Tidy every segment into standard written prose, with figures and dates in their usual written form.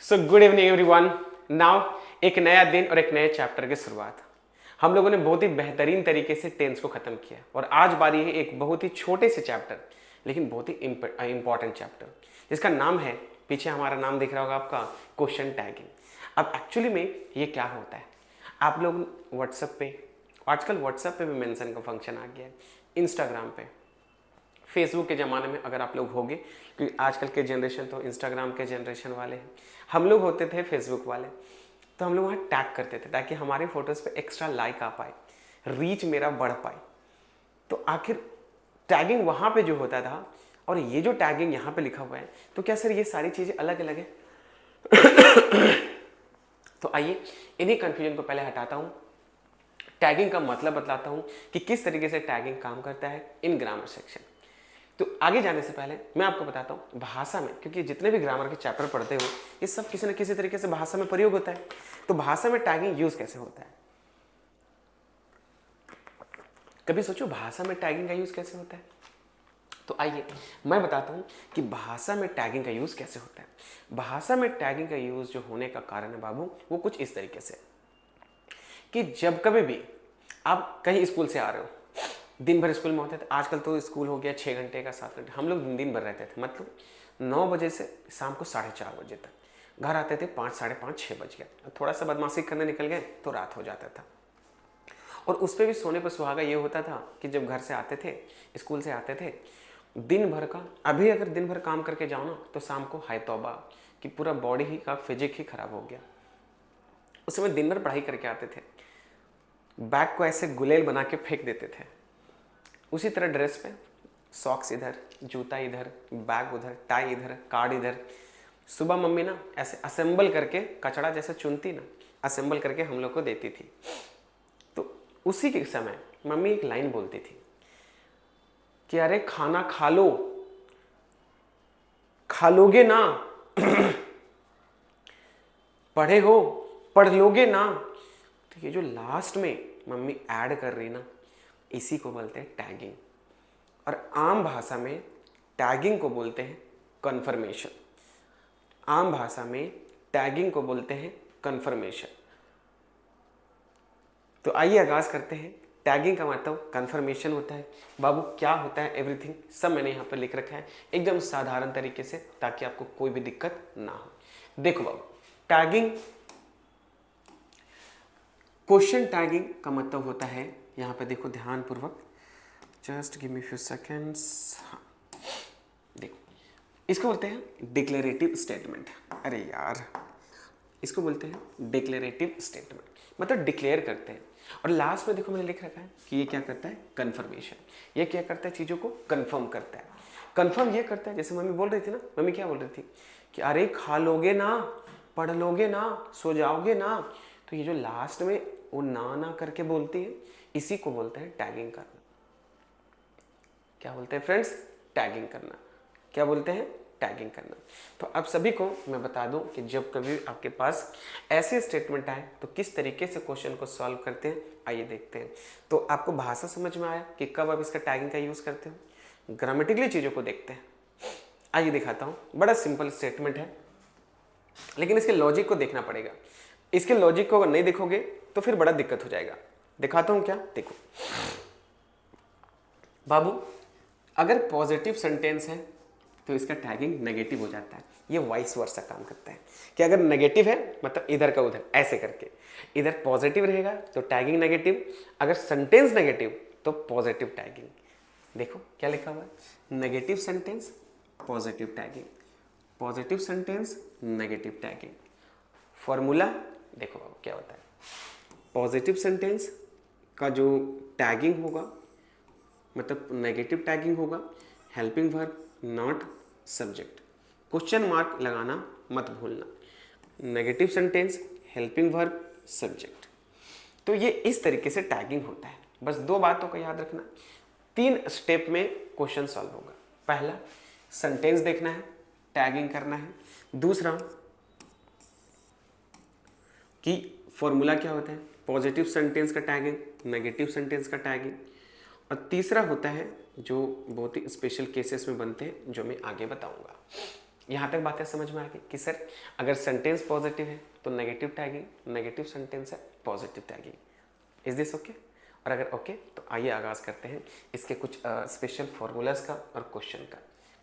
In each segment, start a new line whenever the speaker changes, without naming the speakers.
So good evening everyone. Now एक नया दिन और एक नए चैप्टर की शुरुआत। हम लोगों ने बहुत ही बेहतरीन तरीके से टेंस को खत्म किया और आज बारी है एक बहुत ही छोटे से चैप्टर लेकिन बहुत ही इंपॉर्टेंट चैप्टर जिसका नाम है, पीछे हमारा नाम दिख रहा होगा आपका, क्वेश्चन टैगिंग। अब एक्चुअली में ये क्या होता है, आप लोग व्हाट्सएप पे, आजकल व्हाट्सएप पे भी मेंशन का फंक्शन आ गया है, इंस्टाग्राम पे, फेसबुक के ज़माने में अगर आप लोग होंगे, क्योंकि आजकल के जनरेशन तो इंस्टाग्राम के जनरेशन वाले हैं, हम लोग होते थे फेसबुक वाले, तो हम लोग वहाँ टैग करते थे ताकि हमारे फोटोज़ पे एक्स्ट्रा लाइक आ पाए, रीच मेरा बढ़ पाए। तो आखिर टैगिंग वहाँ पे जो होता था और ये जो टैगिंग यहाँ पे लिखा हुआ है, तो क्या सर ये सारी चीज़ें अलग अलग है? तो आइए इन्हीं कन्फ्यूजन को पहले हटाता हूँ, टैगिंग का मतलब बतलाता हूँ कि किस तरीके से टैगिंग काम करता है इन ग्रामर सेक्शन। तो आगे जाने से पहले मैं आपको बताता हूँ भाषा में, क्योंकि जितने भी ग्रामर के चैप्टर पढ़ते हो ये सब किसी न किसी तरीके से भाषा में प्रयोग होता है। तो भाषा में टैगिंग यूज कैसे होता है, कभी सोचो भाषा में टैगिंग का यूज कैसे होता है? तो आइए मैं बताता हूँ कि भाषा में टैगिंग का यूज कैसे होता है। भाषा में टैगिंग का यूज जो होने का कारण है बाबू, वो कुछ इस तरीके से कि जब कभी भी आप कहीं स्कूल से आ रहे हो, दिन भर स्कूल में होते थे, आजकल तो स्कूल हो गया 6 घंटे का 7 घंटे, हम लोग दिन भर रहते थे, मतलब 9 बजे से शाम को 4:30 बजे तक, घर आते थे 5, 5:30, 6 बज गया, थोड़ा सा बदमाशी करने निकल गए तो रात हो जाता था। और उस पर भी सोने पर सुहागा ये होता था कि जब घर से आते थे, स्कूल से आते थे, दिन भर का, अभी अगर दिन भर काम करके जाओ ना तो शाम को हाय तौबा कि पूरा बॉडी ही का फिजिक ही खराब हो गया। उस समय दिन भर पढ़ाई करके आते थे, बैग को ऐसे गुलेल बना के फेंक देते थे, उसी तरह ड्रेस पे सॉक्स इधर, जूता इधर, बैग उधर, टाई इधर, कार्ड इधर। सुबह मम्मी ना ऐसे असेंबल करके, कचड़ा जैसे चुनती ना, असेंबल करके हम लोग को देती थी। तो उसी के समय मम्मी एक लाइन बोलती थी कि अरे खाना खा लो, खा लोगे ना, पढ़े हो, पढ़ लोगे ना। तो ये जो लास्ट में मम्मी ऐड कर रही ना, इसी को बोलते हैं टैगिंग। और आम भाषा में टैगिंग को बोलते हैं कन्फर्मेशन। आम भाषा में टैगिंग को बोलते हैं कन्फर्मेशन। तो आइए आगाज करते हैं। टैगिंग का मतलब कन्फर्मेशन होता है। बाबू क्या होता है, एवरीथिंग सब मैंने यहाँ पर लिख रखा है एकदम साधारण तरीके से, ताकि आपको कोई भी दिक्कत ना हो। देखो बाबू, टैगिंग, क्वेश्चन टैगिंग का मतलब होता है, यहाँ पे देखो ध्यान पूर्वक, just give me few seconds. हाँ देखो, इसको बोलते हैं डिक्लेरेटिव स्टेटमेंट। अरे यार, इसको बोलते हैं डिक्लेरेटिव स्टेटमेंट, मतलब डिक्लेयर करते हैं। और लास्ट में देखो मैंने लिख रखा है कि ये क्या करता है, कन्फर्मेशन। ये क्या करता है, चीज़ों को कन्फर्म करता है। कन्फर्म ये करता है, जैसे मम्मी बोल रही थी ना, मम्मी क्या बोल रही थी कि अरे खा लोगे ना, पढ़ लोगे ना, सो जाओगे ना। तो ये जो लास्ट में वो ना करके बोलती है, इसी को बोलते हैं टैगिंग करना। क्या बोलते हैं फ्रेंड्स, टैगिंग करना। क्या बोलते हैं, टैगिंग करना। तो अब सभी को मैं बता दूं कि जब कभी आपके पास ऐसे स्टेटमेंट आए तो किस तरीके से क्वेश्चन को सॉल्व करते हैं, आइए देखते हैं। तो आपको भाषा समझ में आया कि कब आप इसका टैगिंग का यूज करते हो। ग्रामेटिकली चीजों को देखते हैं, आइए दिखाता हूं। बड़ा सिंपल स्टेटमेंट है, लेकिन इसके लॉजिक को देखना पड़ेगा। इसके लॉजिक को अगर नहीं देखोगे तो फिर बड़ा दिक्कत हो जाएगा। दिखाता हूं क्या, देखो बाबू, अगर पॉजिटिव सेंटेंस है तो इसका टैगिंग नेगेटिव हो जाता है। ये वाइस वर्सा काम करता है कि अगर नेगेटिव है मतलब इधर का उधर ऐसे करके, इधर पॉजिटिव रहेगा तो टैगिंग नेगेटिव, अगर सेंटेंस नेगेटिव तो पॉजिटिव टैगिंग। देखो क्या लिखा हुआ है, negative sentence positive tagging, positive sentence negative tagging. Formula देखो बाबू क्या होता है, पॉजिटिव सेंटेंस का जो टैगिंग होगा, मतलब नेगेटिव टैगिंग होगा, helping verb not subject, question mark लगाना मत भूलना। Negative sentence, helping verb, subject. तो ये इस तरीके से टैगिंग होता है। बस 2 बातों का याद रखना, 3 स्टेप में क्वेश्चन सॉल्व होगा। पहला, सेंटेंस देखना है, टैगिंग करना है। दूसरा कि फॉर्मूला क्या होता है, पॉजिटिव सेंटेंस का टैगिंग, नेगेटिव सेंटेंस का टैगिंग। और तीसरा होता है जो बहुत ही स्पेशल केसेस में बनते हैं, जो मैं आगे बताऊंगा। यहाँ तक बातें समझ में आ गई कि सर अगर सेंटेंस पॉजिटिव है तो नेगेटिव टैगिंग, नेगेटिव सेंटेंस है positive tagging. Is this okay? और अगर ओके तो आइए आगाज़ करते हैं इसके कुछ स्पेशल फॉर्मूलाज का और क्वेश्चन का।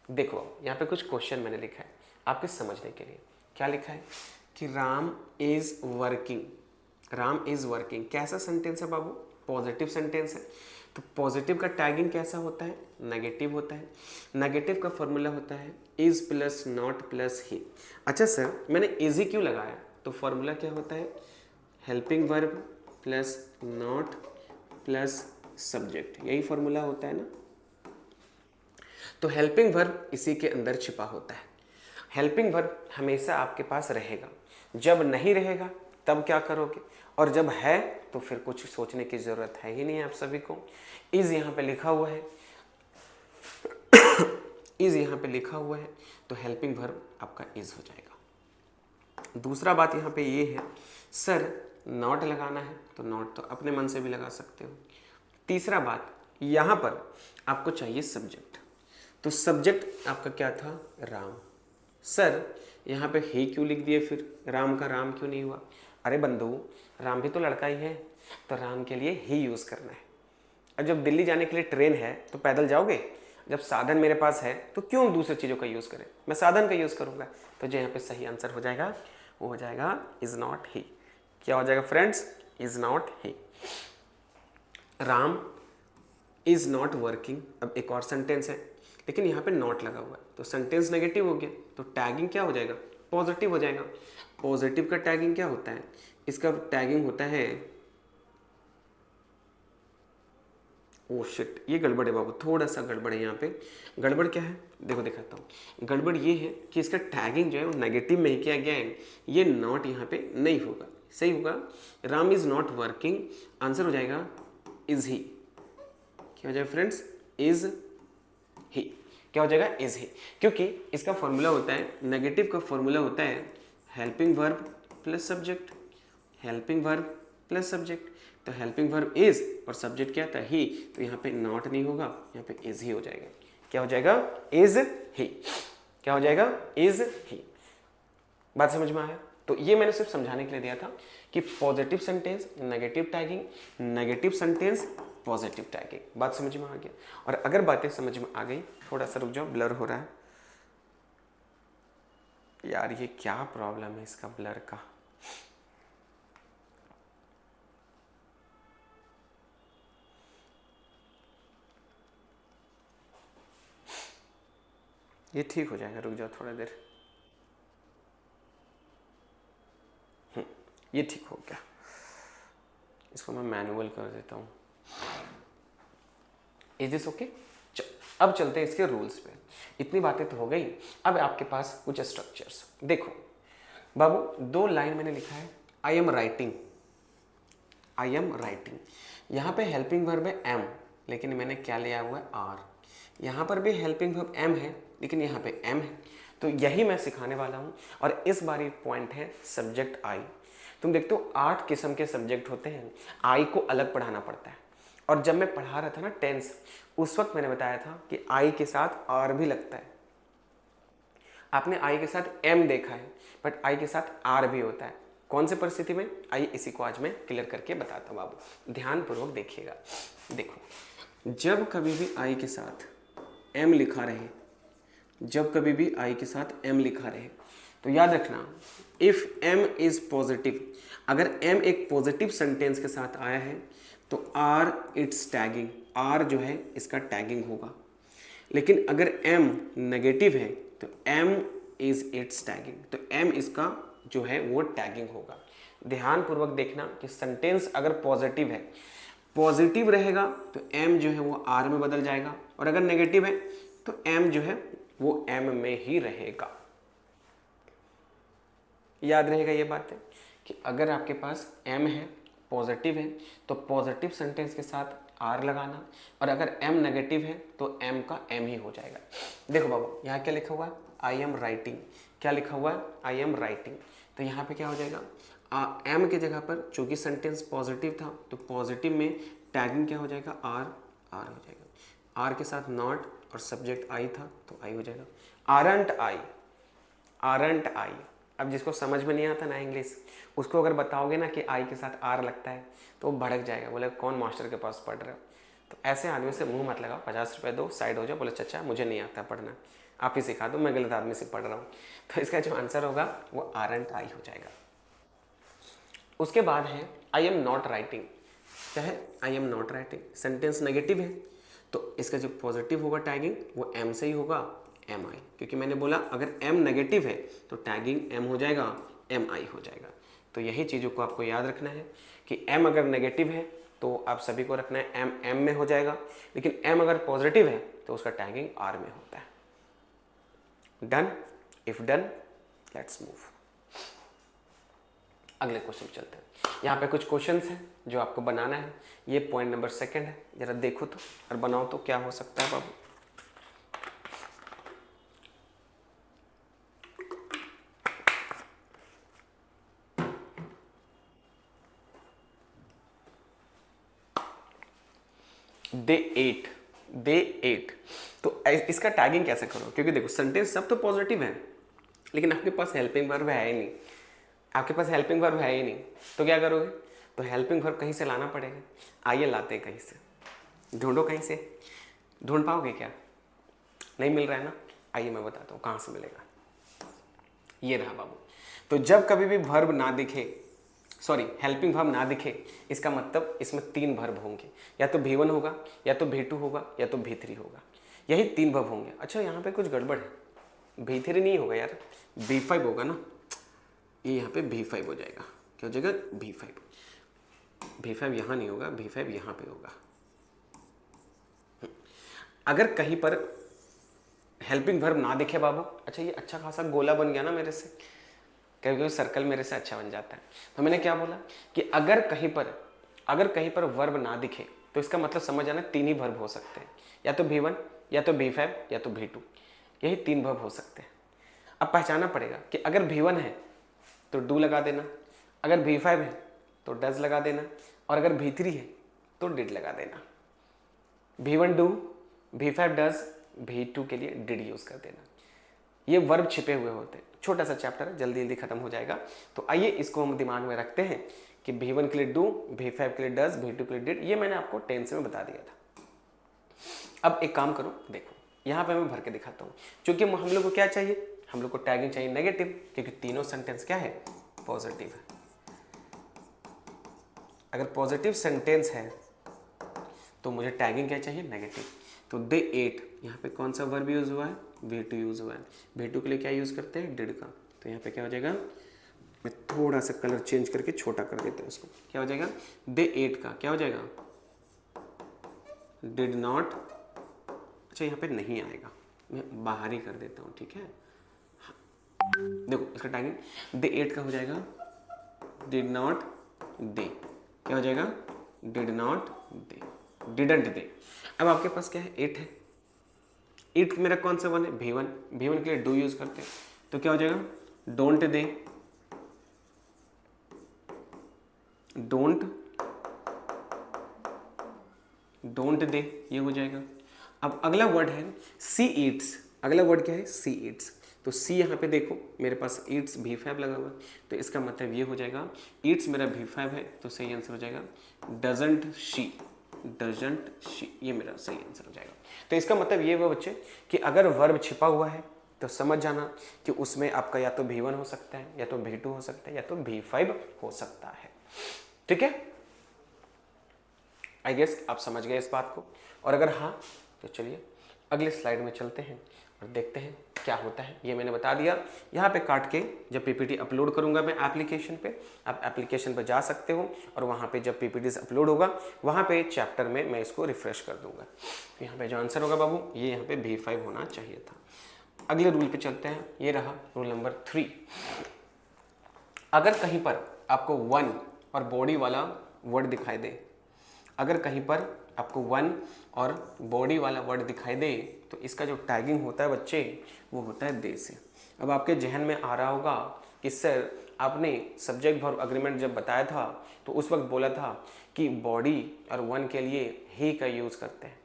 देखो यहाँ पे कुछ क्वेश्चन मैंने लिखा है आपके समझने के लिए। क्या लिखा है कि Ram is working. Ram is working कैसा सेंटेंस है बाबू? पॉजिटिव सेंटेंस है। तो पॉजिटिव का टैगिंग कैसा होता है? नेगेटिव होता है। नेगेटिव का फॉर्मूला होता है इज प्लस नॉट प्लस ही। अच्छा सर मैंने इज ही क्यों लगाया? तो फॉर्मूला क्या होता है? Helping verb plus not plus subject, यही फॉर्मूला होता है ना। तो हेल्पिंग वर्ब इसी के अंदर छिपा होता है। हेल्पिंग वर्ब हमेशा आपके पास रहेगा, जब नहीं रहेगा तब क्या करोगे, और जब है तो फिर कुछ सोचने की जरूरत है ही नहीं आप सभी को। इज यहाँ पे लिखा हुआ है, इज यहाँ पे लिखा हुआ है तो हेल्पिंग वर्ब आपका इज हो जाएगा। दूसरा बात यहाँ पे ये है सर नॉट लगाना है तो नॉट तो अपने मन से भी लगा सकते हो। तीसरा बात यहाँ पर आपको चाहिए सब्जेक्ट, तो सब्जेक्ट आपका क्या था? राम। सर यहाँ पे ही क्यों लिख दिए फिर? राम का राम क्यों नहीं हुआ? अरे बंधु राम भी तो लड़का ही है, तो राम के लिए ही यूज़ करना है। और जब दिल्ली जाने के लिए ट्रेन है तो पैदल जाओगे? जब साधन मेरे पास है तो क्यों दूसरी चीज़ों का यूज़ करें? मैं साधन का यूज़ करूँगा। तो जो यहाँ पे सही आंसर हो जाएगा वो हो जाएगा इज़ नॉट ही। क्या हो जाएगा friends? Is not he. Ram is not working. अब एक और सेंटेंस है लेकिन यहाँ पे नॉट लगा हुआ है तो सेंटेंस नेगेटिव हो गया, तो टैगिंग क्या हो जाएगा? पॉजिटिव हो जाएगा। पॉजिटिव का टैगिंग क्या होता है? इसका टैगिंग होता है, ओ शिट ये गड़बड़ है बाबू, थोड़ा सा गड़बड़ है यहाँ पे। गड़बड़ क्या है देखो दिखाता हूँ। गड़बड़ ये है कि इसका टैगिंग जो है वो नेगेटिव में ही किया गया है, ये नॉट यहाँ पे नहीं होगा। सही होगा Ram is not working, answer हो जाएगा इज ही। क्या हो जाएगा फ्रेंड्स? Is he. क्या हो जाएगा? इज ही, क्योंकि इसका फॉर्मूला होता है, नेगेटिव का फॉर्मूला होता है helping verb plus subject. Helping verb plus subject, तो हेल्पिंग वर्ब इज और सब्जेक्ट क्या था? ही, तो यहाँ पे नॉट नहीं होगा, यहाँ पे इज ही हो जाएगा। क्या हो जाएगा? Is he. क्या हो जाएगा? Is he. बात समझ में आया? तो ये मैंने सिर्फ समझाने के लिए दिया था कि positive sentence negative tagging, negative sentence positive tagging. बात समझ में आ गया? और अगर बातें समझ में आ गई, थोड़ा सा रुक जाओ ब्लर हो रहा है यार, ये क्या प्रॉब्लम है इसका ब्लर का। ये ठीक हो जाएगा, रुक जाओ थोड़ा देर। ये ठीक हो गया, इसको मैं मैनुअल कर देता हूँ। Is this okay? अब चलते हैं इसके रूल्स पे। इतनी बातें तो हो गई, अब आपके पास कुछ स्ट्रक्चर्स देखो बाबू। 2 लाइन मैंने लिखा है I am writing, I am writing. यहाँ पे हेल्पिंग वर्ब है एम, लेकिन मैंने क्या लिया हुआ है? आर। यहाँ पर भी हेल्पिंग वर्ब एम है लेकिन यहाँ पे एम है, तो यही मैं सिखाने वाला हूँ। और इस बार एक पॉइंट है सब्जेक्ट आई। तुम देखते हो 8 किस्म के सब्जेक्ट होते हैं, आई को अलग पढ़ाना पड़ता है। और जब मैं पढ़ा रहा था ना टेंस, उस वक्त मैंने बताया था कि आई के साथ आर भी लगता है। आपने आई के साथ एम देखा है, बट आई के साथ आर भी होता है। कौन सी परिस्थिति में? आइए इसी को आज मैं क्लियर करके बताता हूँ बाबू, ध्यानपूर्वक देखिएगा। देखो जब कभी भी आई के साथ एम लिखा रहे, जब कभी भी आई के साथ एम लिखा रहे, तो याद रखना इफ एम इज पॉजिटिव, अगर एम एक पॉजिटिव सेंटेंस के साथ आया है तो आर इट्स टैगिंग, आर जो है इसका टैगिंग होगा। लेकिन अगर एम नेगेटिव है तो एम इज इट्स टैगिंग, तो एम इसका जो है वो टैगिंग होगा। ध्यानपूर्वक देखना कि सेंटेंस अगर पॉजिटिव है, पॉजिटिव रहेगा तो एम जो है वो आर में बदल जाएगा, और अगर नेगेटिव है तो एम जो है वो एम में ही रहेगा। याद रहेगा ये बात है कि अगर आपके पास एम है, पॉजिटिव है, तो पॉजिटिव सेंटेंस के साथ आर लगाना, और अगर एम नेगेटिव है तो एम का एम ही हो जाएगा। देखो बाबू यहाँ क्या लिखा हुआ है? I am writing. क्या लिखा हुआ है? I am writing. तो यहाँ पे क्या हो जाएगा? एम की जगह पर चूंकि सेंटेंस पॉजिटिव था तो पॉजिटिव में टैगिंग क्या हो जाएगा? आर, आर हो जाएगा। आर के साथ नॉट और सब्जेक्ट आई था तो आई हो जाएगा। आरंट आई, आरंट आई। अब जिसको समझ में नहीं आता ना इंग्लिश, उसको अगर बताओगे ना कि आई के साथ आर लगता है तो वो भड़क जाएगा, बोले कौन मास्टर के पास पढ़ रहे हो। तो ऐसे आदमी से मुंह मत लगाओ, 50 रुपये दो, साइड हो जाओ, बोले चाचा मुझे नहीं आता पढ़ना, आप ही सिखा दो, मैं गलत आदमी से पढ़ रहा हूँ। तो इसका जो आंसर होगा वो आरंट आई हो जाएगा। उसके बाद है आई एम नॉट राइटिंग। क्या है? I am not writing, sentence negative है तो इसका जो पॉजिटिव होगा टैगिंग वो एम से ही होगा, एम आई, क्योंकि मैंने बोला अगर एम नेगेटिव है तो टैगिंग एम हो जाएगा, एम आई हो जाएगा। तो यही चीज़ों को आपको याद रखना है कि एम अगर नेगेटिव है तो आप सभी को रखना है एम एम में हो जाएगा, लेकिन एम अगर पॉजिटिव है तो उसका टैगिंग आर में होता है। Done? If done let's move. अगले क्वेश्चन चलते हैं। यहाँ पे कुछ क्वेश्चंस हैं जो आपको बनाना है। ये पॉइंट नंबर 2 है, जरा देखो तो और बनाओ तो क्या हो सकता है बाबू। डे 8 तो इसका टैगिंग कैसे करो, क्योंकि देखो सेंटेंस सब तो पॉजिटिव है लेकिन आपके पास हेल्पिंग वर्ब है ही नहीं, आपके पास हेल्पिंग वर्ब है ही नहीं, तो क्या करोगे? तो हेल्पिंग वर्ब कहीं से लाना पड़ेगा। आइए लाते हैं कहीं से, ढूंढो कहीं से। ढूंढ पाओगे क्या? नहीं मिल रहा है ना? आइए मैं बताता हूँ कहाँ से मिलेगा। ये रहा बाबू। तो जब कभी भी वर्ब ना दिखे, सॉरी हेल्पिंग वर्ब ना दिखे, इसका मतलब इसमें 3 वर्ब होंगे, या तो V1 होगा, या तो V2 होगा, या तो V3 होगा। यही 3 वर्ब होंगे। अच्छा यहाँ पे कुछ गड़बड़ है, V3 नहीं होगा यार, V5 होगा ना। ये यहाँ पे V5 हो जाएगा। क्या हो जाएगा? V5। V5 यहाँ नहीं होगा, V5 यहाँ पे होगा। अगर कहीं पर हेल्पिंग वर्ब ना दिखे बाबू, अच्छा ये अच्छा खासा गोला बन गया ना मेरे से, कभी सर्कल मेरे से अच्छा बन जाता है। तो मैंने क्या बोला कि अगर कहीं पर वर्ब ना दिखे तो इसका मतलब समझ आना 3 ही वर्ब हो सकते हैं, या तो V1, या तो V5, या तो V2। यही 3 वर्ब हो सकते हैं। अब पहचाना पड़ेगा कि अगर V1 है तो डू लगा देना, अगर V5 है तो डज लगा देना, और अगर V3 है तो डिड लगा देना। V1 do, V5 does, V2 के लिए डिड यूज कर देना। ये वर्ब छिपे हुए होते हैं। छोटा सा चैप्टर है, जल्दी जल्दी खत्म हो जाएगा। तो आइए इसको हम दिमाग में रखते हैं कि V1 के लिए डू, V5 के लिए डज, V2 के लिए डिड। ये मैंने आपको 10 में बता दिया था। अब एक काम करो, देखो यहाँ पे मैं भर के दिखाता हूँ। क्योंकि हम लोग को क्या चाहिए? हम लोग को टैगिंग चाहिए नेगेटिव, क्योंकि तीनों सेंटेंस क्या है? पॉजिटिव है। अगर पॉजिटिव सेंटेंस है तो मुझे टैगिंग क्या चाहिए? नेगेटिव। तो डे 8 यहाँ पे कौन सा वर्ब यूज हुआ है? V2 यूज हुआ है। V2 के लिए क्या यूज करते हैं? डिड का। तो यहाँ पे क्या हो जाएगा? मैं थोड़ा सा कलर चेंज करके छोटा कर देते हैं उसको। क्या हो जाएगा? डे 8 का क्या हो जाएगा? Did not. अच्छा यहाँ पे नहीं आएगा, मैं बाहर ही कर देता हूँ, ठीक है। देखो इसका टैगिंग डे 8 का हो जाएगा डिड नॉट दे। क्या हो जाएगा? Did not they, didn't they. अब आपके पास क्या है? 8 है। 8 मेरा कौन सा वन है? V1। V1 के लिए डू यूज करते हैं, तो क्या हो जाएगा? डोंट दे, डोंट दे, ये हो जाएगा। अब अगला वर्ड है सी ईट्स। अगला वर्ड क्या है? सी ईट्स। तो सी यहाँ पे देखो मेरे पास ईट्स V5 लगा हुआ है, तो इसका मतलब ये हो जाएगा ईट्स मेरा V5 है, तो सही आंसर हो जाएगा डजंट शी। डजंट शी, ये मेरा सही आंसर हो जाएगा। तो इसका मतलब ये हुआ बच्चे कि अगर वर्ब छिपा हुआ है तो समझ जाना कि उसमें आपका या तो V1 हो सकता है, या तो V2 हो सकता है, या तो V5 हो सकता है। ठीक है, आई गेस आप समझ गए इस बात को। और अगर हाँ तो चलिए अगले स्लाइड में चलते हैं और देखते हैं क्या होता है। ये मैंने बता दिया। यहाँ पे काट के जब पीपीटी अपलोड करूँगा मैं एप्लीकेशन पे, आप एप्लीकेशन पे जा सकते हो और वहाँ पे जब पीपीटीज अपलोड होगा वहाँ पे चैप्टर में मैं इसको रिफ्रेश कर दूंगा। तो यहाँ पे जो आंसर होगा बाबू, ये यहाँ पे V5 होना चाहिए था। अगले रूल पे चलते हैं। ये रहा रूल नंबर 3। अगर कहीं पर आपको वन और बॉडी वाला वर्ड दिखाई दे, अगर कहीं पर आपको वन और बॉडी वाला वर्ड दिखाई दे तो इसका जो टैगिंग होता है बच्चे वो होता है दे से। अब आपके जहन में आ रहा होगा कि सर आपने सब्जेक्ट वर्ब अग्रीमेंट जब बताया था तो उस वक्त बोला था कि बॉडी और वन के लिए ही का यूज़ करते हैं।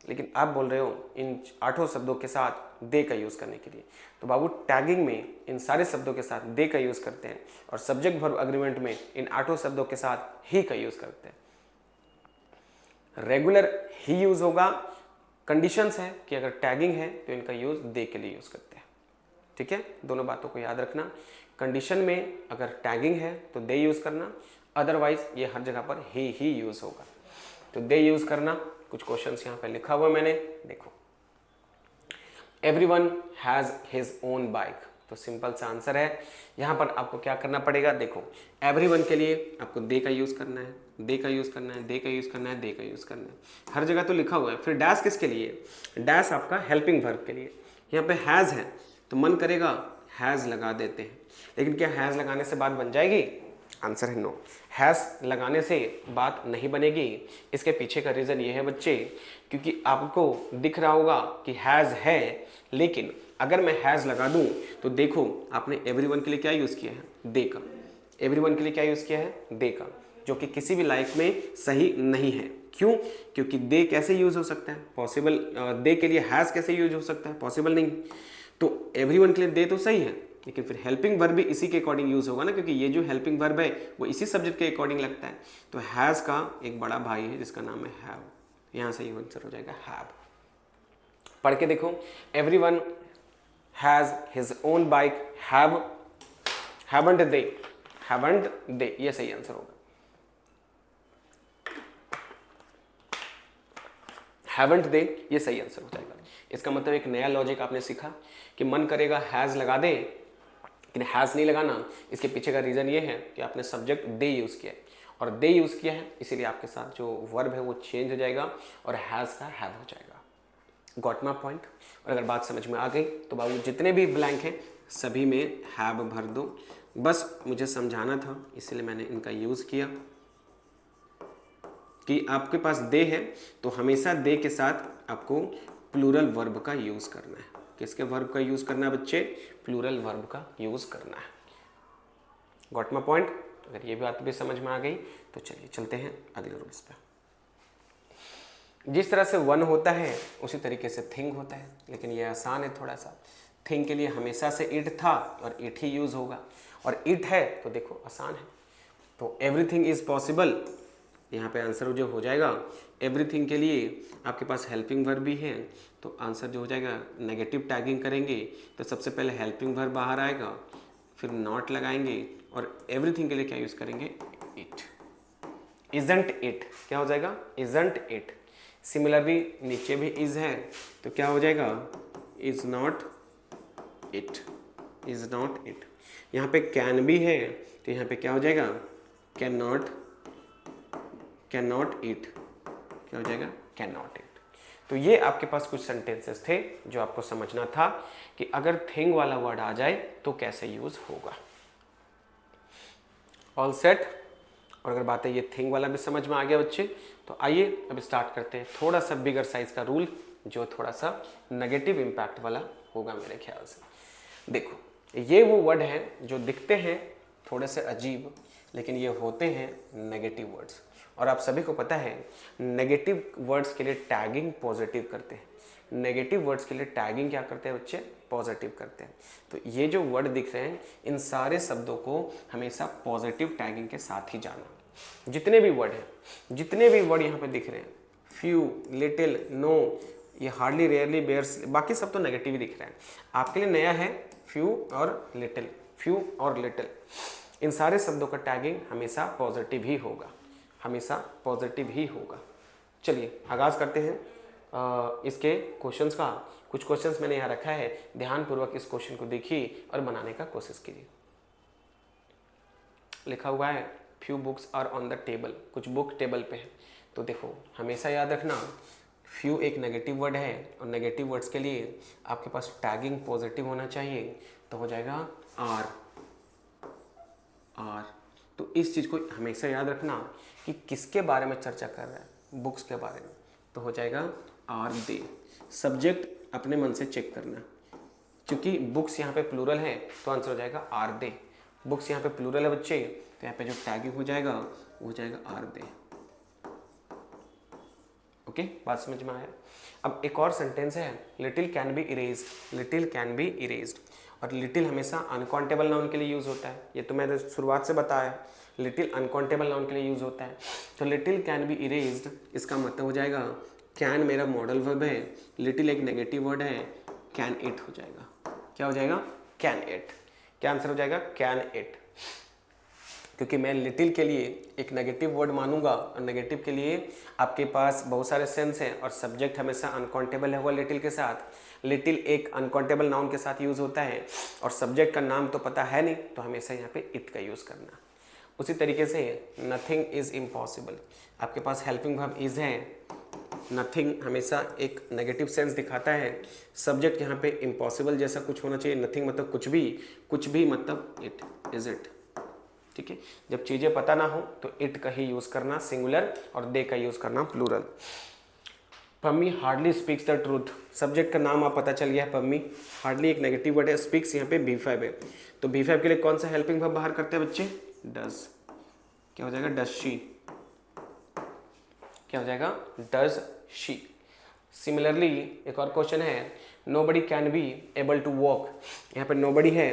लेकिन आप बोल रहे हो इन 8 शब्दों के साथ दे का यूज़ करने के लिए, तो बाबू टैगिंग में इन सारे शब्दों के साथ दे का यूज़ करते हैं और सब्जेक्ट वर्ब अग्रीमेंट में इन 8 शब्दों के साथ ही का यूज़ करते हैं। रेगुलर ही यूज़ होगा, कंडीशंस है कि अगर टैगिंग है तो इनका यूज़ दे के लिए यूज़ करते हैं। ठीक है, दोनों बातों को याद रखना। कंडीशन में अगर टैगिंग है तो दे यूज़ करना, अदरवाइज ये हर जगह पर ही यूज़ होगा। तो दे यूज़ करना, कुछ क्वेश्चंस यहाँ पे लिखा हुआ मैंने, देखो। Everyone has his own bike, तो सिंपल सा आंसर है। यहाँ पर आपको क्या करना पड़ेगा, देखो एवरीवन के लिए आपको दे का यूज़ करना है, दे का यूज़ करना है, दे का यूज़ करना है, दे का यूज़ करना है, हर जगह तो लिखा हुआ है। फिर डैश किसके लिए, डैश आपका हेल्पिंग वर्ब के लिए। यहाँ पे हैज़ है तो मन करेगा हैज़ लगा देते हैं, लेकिन क्या हैज़ लगाने से बात बन जाएगी, आंसर है नो। हैज़ लगाने से बात नहीं बनेगी। इसके पीछे का रीज़न ये है बच्चे, क्योंकि आपको दिख रहा होगा कि हैज़ है, लेकिन अगर मैं हैज़ लगा दूं तो देखो आपने एवरीवन के लिए क्या यूज़ किया है, दे का। एवरीवन के लिए क्या यूज़ किया है, दे का, जो कि किसी भी लाइफ में सही नहीं है। क्यों, क्योंकि दे कैसे यूज़ हो सकता है, पॉसिबल, दे के लिए हैज़ कैसे यूज हो सकता है, पॉसिबल नहीं। तो एवरीवन के लिए दे तो सही है, लेकिन फिर हेल्पिंग वर्ब भी इसी के अकॉर्डिंग यूज होगा ना, क्योंकि ये जो हेल्पिंग वर्ब है वो इसी सब्जेक्ट के अकॉर्डिंग लगता है। तो हैज़ का एक बड़ा भाई है जिसका नाम है हैव, यहाँ से ये आंसर हो जाएगा हैव। पढ़ के देखो, everyone has his own bike, haven't they, haven't they, ये सही आंसर होगा। हैवंट दे, ये सही आंसर हो जाएगा। इसका मतलब एक नया लॉजिक आपने सीखा कि मन करेगा हैज़ लगा दे, लेकिन हैज़ नहीं लगाना। इसके पीछे का रीज़न ये है कि आपने सब्जेक्ट दे यूज़ किया है, और दे यूज़ किया है इसीलिए आपके साथ जो वर्ब है वो चेंज हो जाएगा और हैज़ का हैव हो जाएगा। Got my point. और अगर बात समझ में आ गई तो बाबू जितने भी ब्लैंक हैं सभी में हैव भर दो। बस मुझे समझाना था इसलिए मैंने इनका यूज़ किया कि आपके पास दे है तो हमेशा दे के साथ आपको प्लूरल वर्ब का यूज़ करना है। किसके वर्ब का यूज़ करना है बच्चे, प्लूरल वर्ब का यूज़ करना है। Got my point. अगर ये बात भी समझ में आ गई तो चलिए चलते हैं अगले रूल्स पे। जिस तरह से वन होता है उसी तरीके से थिंग होता है, लेकिन ये आसान है थोड़ा सा। थिंग के लिए हमेशा से इट था और इट ही यूज़ होगा, और इट है तो देखो आसान है। तो एवरीथिंग इज़ पॉसिबल, यहाँ पे आंसर जो हो जाएगा एवरीथिंग के लिए आपके पास हेल्पिंग वर्ब भी है, तो आंसर जो हो जाएगा नेगेटिव टैगिंग करेंगे तो सबसे पहले हेल्पिंग वर्ब बाहर आएगा, फिर नॉट लगाएंगे और एवरीथिंग के लिए क्या यूज़ करेंगे, इट। इजंट इट क्या हो जाएगा, इजंट इट। सिमिलरली नीचे भी इज है तो क्या हो जाएगा, is not it, is not it. यहाँ पे कैन भी है तो यहाँ पे क्या हो जाएगा, कैन नॉट इट, क्या हो जाएगा, कैन नॉट इट। तो ये आपके पास कुछ सेंटेंसेस थे जो आपको समझना था कि अगर थिंग वाला वर्ड आ जाए तो कैसे यूज होगा। All set. और अगर बात है ये थिंग वाला भी समझ में आ गया बच्चे, तो आइए अब स्टार्ट करते हैं थोड़ा सा बिगर साइज का रूल जो थोड़ा सा नेगेटिव इम्पैक्ट वाला होगा मेरे ख्याल से। देखो ये वो वर्ड हैं जो दिखते हैं थोड़े से अजीब, लेकिन ये होते हैं नेगेटिव वर्ड्स, और आप सभी को पता है नेगेटिव वर्ड्स के लिए टैगिंग पॉजिटिव करते हैं। नेगेटिव वर्ड्स के लिए टैगिंग क्या करते हैं बच्चे, पॉजिटिव करते हैं। तो ये जो वर्ड दिख रहे हैं इन सारे शब्दों को हमेशा पॉजिटिव टैगिंग के साथ ही जाना। जितने भी वर्ड हैं, जितने भी वर्ड यहाँ पे दिख रहे हैं, फ्यू, लिटिल, नो, ये हार्डली, रेयरली, बेयर्स, बाकी सब तो नेगेटिव ही दिख रहे हैं। आपके लिए नया है फ्यू और लिटिल, फ्यू और लिटिल, इन सारे शब्दों का टैगिंग हमेशा पॉजिटिव ही होगा, हमेशा पॉजिटिव ही होगा। चलिए आगाज़ करते हैं इसके क्वेश्चंस का। कुछ क्वेश्चंस मैंने यहाँ रखा है, ध्यानपूर्वक इस क्वेश्चन को देखिए और बनाने का कोशिश कीजिए। लिखा हुआ है few books are on the table, कुछ बुक टेबल पे है। तो देखो हमेशा याद रखना फ्यू एक नेगेटिव वर्ड है और नेगेटिव वर्ड्स के लिए आपके पास टैगिंग पॉजिटिव होना चाहिए, तो हो जाएगा आर, आर। तो इस चीज़ को हमेशा याद रखना कि किसके बारे में चर्चा कर रहा है, बुक्स के बारे में, तो हो जाएगा आर दे। सब्जेक्ट अपने मन से चेक करना, क्योंकि बुक्स यहाँ पे प्लूरल है तो आंसर हो जाएगा आर दे। बुक्स यहाँ पे प्लूरल है बच्चे, तो यहाँ पे जो टैगिंग हो जाएगा वो हो जाएगा आर दे। ओके, बात समझ में आया। अब एक और सेंटेंस है, little can be erased. Little can be erased, और लिटिल हमेशा अनकाउंटेबल नाउन के लिए यूज होता है, ये तो मैंने शुरुआत से बताया। लिटिल अनकाउंटेबल नाउन के लिए यूज होता है। तो लिटिल कैन बी इरेज्ड, इसका मतलब हो जाएगा कैन मेरा मॉडल वर्ब है, लिटिल एक नेगेटिव वर्ड है, कैन इट हो जाएगा। क्या हो जाएगा? Can it. क्या आंसर हो जाएगा? Can it. क्योंकि मैं लिटिल के लिए एक नेगेटिव वर्ड मानूंगा, और नेगेटिव के लिए आपके पास बहुत सारे सेंस हैं, और सब्जेक्ट हमेशा अनकाउंटेबल होगा लिटिल के साथ। लिटिल एक अनकाउंटेबल नाउन के साथ यूज होता है, और सब्जेक्ट का नाम तो पता है नहीं, तो हमेशा यहाँ पे इट का यूज करना। उसी तरीके से नथिंग इज इम्पॉसिबल, आपके पास हेल्पिंग वर्ब इज है। नथिंग हमेशा एक नेगेटिव सेंस दिखाता है, सब्जेक्ट यहाँ पे इम्पॉसिबल जैसा कुछ होना चाहिए। नथिंग मतलब कुछ भी मतलब इट, इज इट। ठीक है, जब चीज़ें पता ना हो तो इट का ही यूज़ करना सिंगुलर, और दे का यूज़ करना plural. Pammi hardly speaks the truth, subject का नाम आप पता चल गया है पम्मी। हार्डली एक नेगेटिव वर्ड है, स्पीक्स यहाँ पे B5 है, तो B5 के लिए कौन सा हेल्पिंग वर्ब बाहर करते हैं बच्चे? डज। क्या हो जाएगा? Does she. क्या हो जाएगा? Does she. सिमिलरली एक और क्वेश्चन है, nobody can be able to walk. यहाँ पे नोबडी है,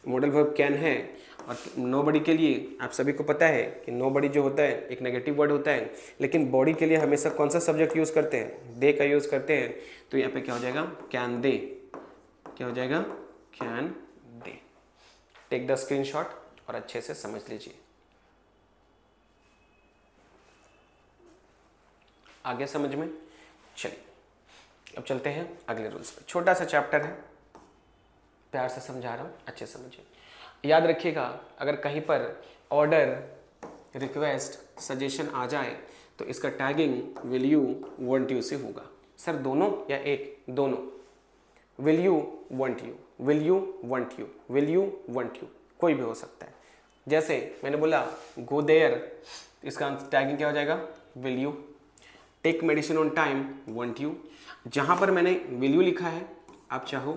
मॉडल वर्ब कैन है, और नोबडी के लिए आप सभी को पता है कि नोबडी जो होता है एक नेगेटिव वर्ड होता है, लेकिन बॉडी के लिए हमेशा कौन सा सब्जेक्ट यूज़ करते हैं? दे का यूज़ करते हैं। तो यहाँ पे क्या हो जाएगा? Can they. क्या हो जाएगा? Can they. Take the screenshot और अच्छे से समझ लीजिए। आगे समझ में? चलिए अब चलते हैं अगले रूल्स पे। छोटा सा चैप्टर है, प्यार से समझा रहा हूँ, अच्छे समझिए। याद रखिएगा, अगर कहीं पर ऑर्डर, रिक्वेस्ट, सजेशन आ जाए तो इसका tagging will you, want you से होगा। सर दोनों या एक? दोनों। Will you, want you, will you, want you, will you, want you, कोई भी हो सकता है। जैसे मैंने बोला गो देयर, इसका टैगिंग क्या हो जाएगा? Will you. Take medicine on time, want you. जहाँ पर मैंने विल यू लिखा है, आप चाहो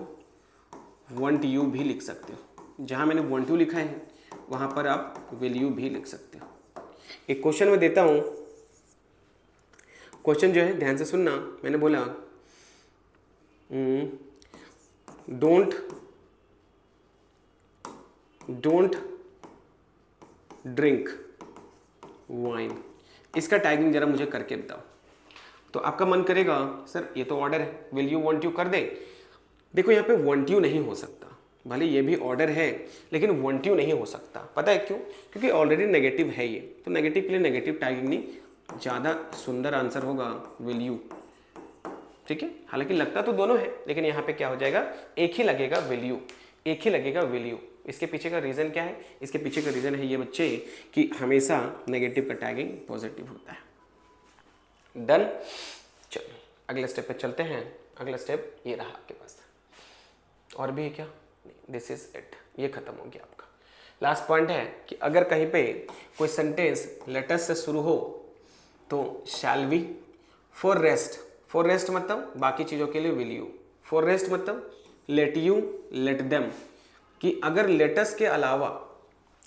वांट यू भी लिख सकते हो। जहाँ मैंने वांट यू लिखा है वहाँ पर आप विल यू भी लिख सकते हो। एक क्वेश्चन मैं देता हूँ, क्वेश्चन जो है ध्यान से सुनना। मैंने बोला डोंट ड्रिंक वाइन, इसका टैगिंग जरा मुझे करके बताओ। तो आपका मन करेगा सर ये तो ऑर्डर है, विल यू वांट यू कर दे। देखो यहाँ पे वांट यू नहीं हो सकता, भले ये भी ऑर्डर है, लेकिन वांट यू नहीं हो सकता। पता है क्यों? क्योंकि ऑलरेडी नेगेटिव है ये, तो नेगेटिव के लिए नेगेटिव टैगिंग नहीं, ज़्यादा सुंदर आंसर होगा विल यू। ठीक है, हालांकि लगता तो दोनों है, लेकिन यहाँ पे क्या हो जाएगा? एक ही लगेगा विल यू, एक ही लगेगा विल यू। इसके पीछे का रीज़न क्या है? इसके पीछे का रीज़न है ये बच्चे कि हमेशा नेगेटिव का टैगिंग पॉजिटिव होता है। डन। चलो अगले स्टेप पे चलते हैं। अगला स्टेप ये रहा आपके पास, और भी है क्या? दिस इज इट, ये खत्म हो गया आपका। लास्ट पॉइंट है कि अगर कहीं पे कोई सेंटेंस लेटस से शुरू हो तो shall we, for rest, for rest मतलब बाकी चीज़ों के लिए विल यू, फॉर रेस्ट मतलब लेट यू, लेट देम, कि अगर लेटस के अलावा,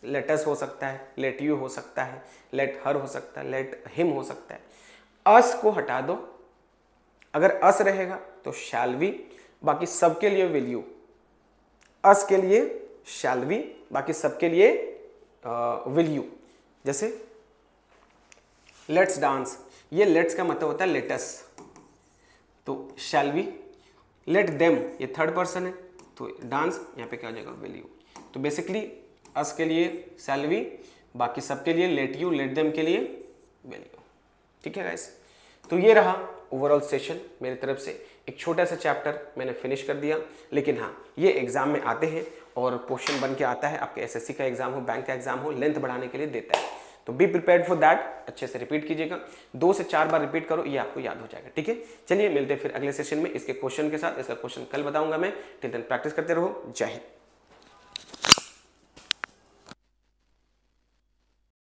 लेटस हो सकता है, लेट यू हो सकता है, लेट हर हो सकता है, लेट हिम हो सकता है, अस को हटा दो। अगर अस रहेगा तो शैल वी, बाकी सबके लिए विल यू। अस के लिए शैल वी, बाकी सबके लिए विल यू। जैसे लेट्स डांस, ये लेट्स का मतलब होता है लेटस, तो शैल वी। लेट देम, ये थर्ड पर्सन है, तो डांस यहाँ पे क्या हो जाएगा? Will you. तो बेसिकली अस के लिए शैल वी, बाकी सबके लिए लेट यू, लेट देम के लिए विल यू। ठीक है गाइस, तो ये रहा ओवरऑल सेशन मेरी तरफ से। एक छोटा सा चैप्टर मैंने फिनिश कर दिया, लेकिन हाँ ये एग्जाम में आते हैं और क्वेश्चन बन के आता है। आपके एसएससी का एग्जाम हो, बैंक का एग्जाम हो, लेंथ बढ़ाने के लिए देता है, तो बी प्रिपेयर्ड फॉर दैट। अच्छे से रिपीट कीजिएगा, 2 से 4 बार रिपीट करो, ये आपको याद हो जाएगा। ठीक है, चलिए मिलते हैं फिर अगले सेशन में इसके क्वेश्चन के साथ। इसका क्वेश्चन कल बताऊंगा मैं। टिल देन प्रैक्टिस करते रहो। जय हिंद।